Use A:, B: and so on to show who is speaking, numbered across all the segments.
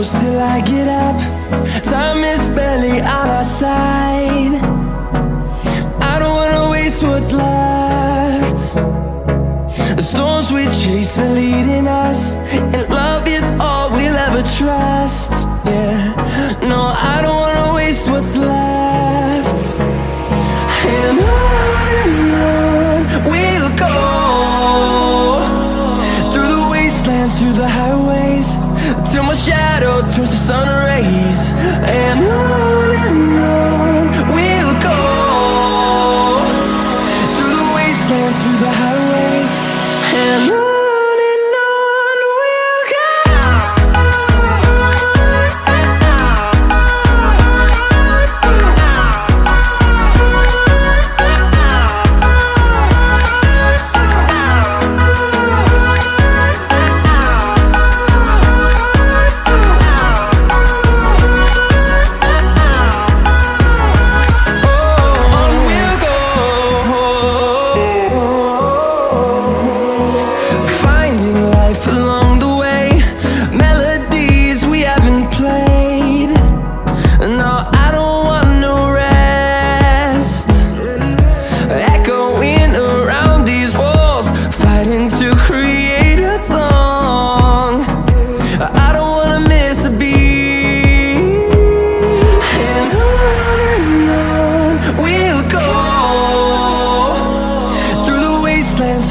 A: close till I get up. Time is barely on our side. I don't wanna waste what's left. The storms we chase are leading us, and love is all we'll ever trust. Yeah, no, I don't wanna waste what's left. And on we'll go, through the wastelands, through the highways, till my shadow turns to sun rays. And on we'll go, through the wastelands, through the highways, and on.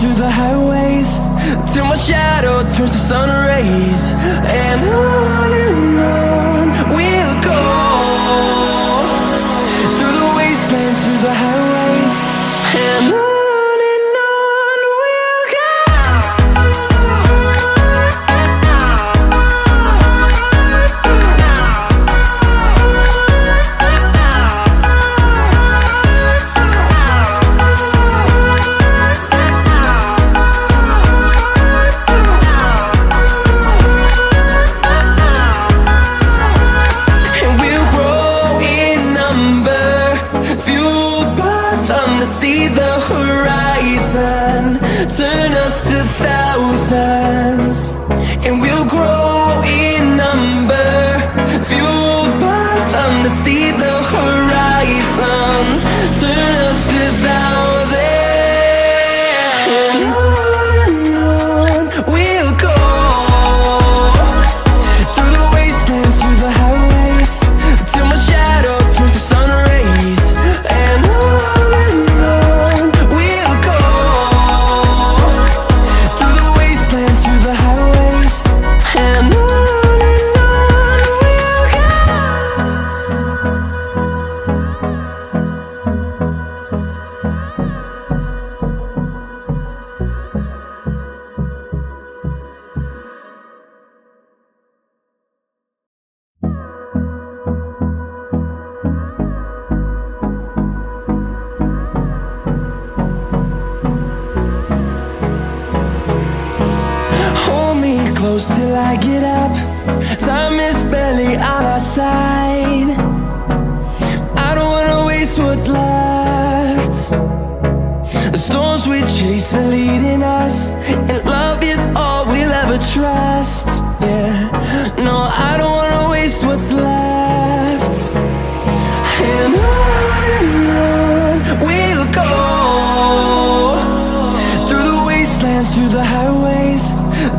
A: Through the highways, till my shadow turns to sun rays. And on we'll go, through the wastelands, through the highways, and on we'll go. See the horizon turn us to thousands, and we'll grow in number, fueled by them. To see the horizon turn us to thousands, and on we'll go, through the wastelands, through the highways, till my shadow turns to sun rays. And close till I get up. Time is barely on our side. I don't wanna waste what's left. The storms we chase are leading us, and love is all we'll ever trust. Yeah, no, I don't wanna waste what's left. And on we'll go, through the wastelands, through the highways,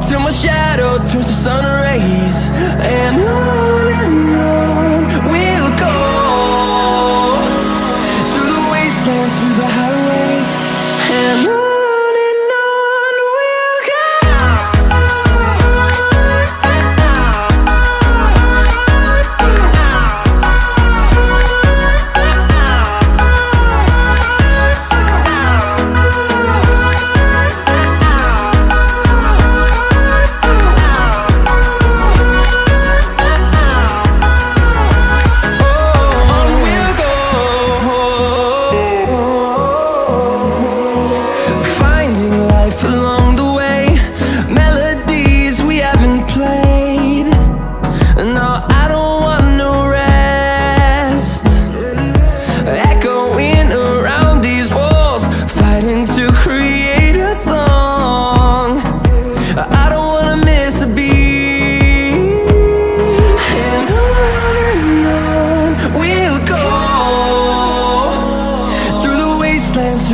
A: till my shadow turns to sun rays. And on we'll go, through the wastelands, through the highways, and on.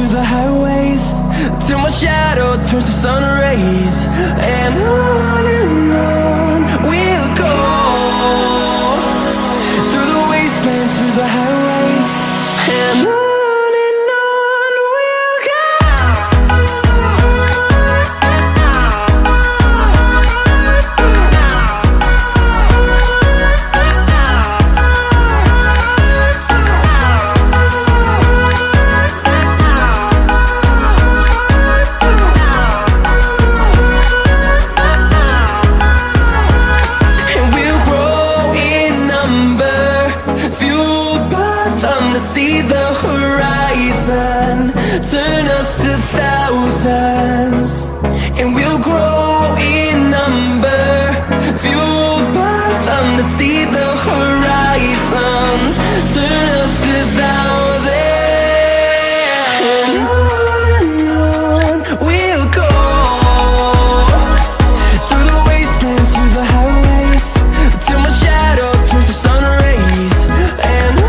A: through the highways, till my shadow turns to sun rays. And on we'll go, through the wastelands, through the highways, and on. See the horizon turn us to thousands, and we'll grow in number, fueled by them to see the horizon turn us to thousands. And on we'll go, through the wastelands, through the highways, till my shadow turns to sun rays. And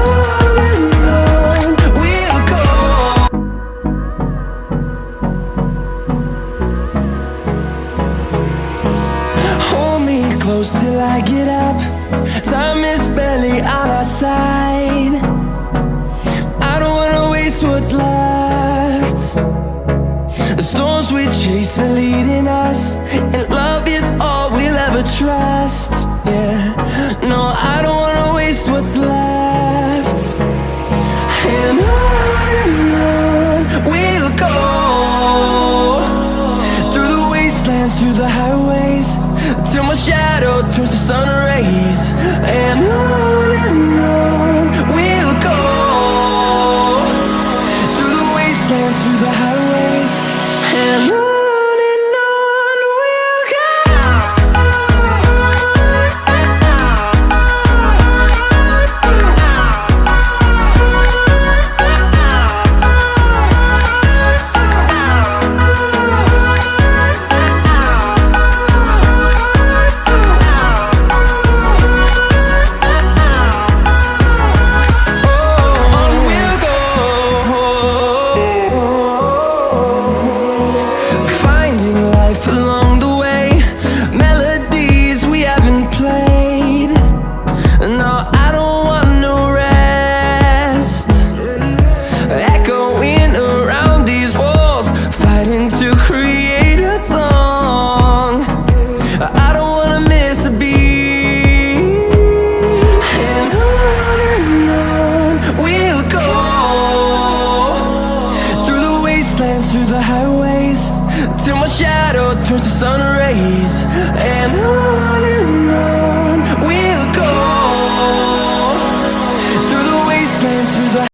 A: close till I get up, time is barely on our side. I don't wanna waste what's left. The storms we chase are leading us, and love is all we'll ever trust. Yeah, no, I don't wanna waste what's left. And on we'll go, through the wastelands, through the highways, till my shadow turns to sun rays. And on we'll go, through the wastelands, through the highways, and on we'll go. No, I don't want no rest, echoing around these walls, fighting to create a song. I don't wanna miss a beat. And on we'll go, through the wastelands, through the highways, till my shadow turns to sun rays. And on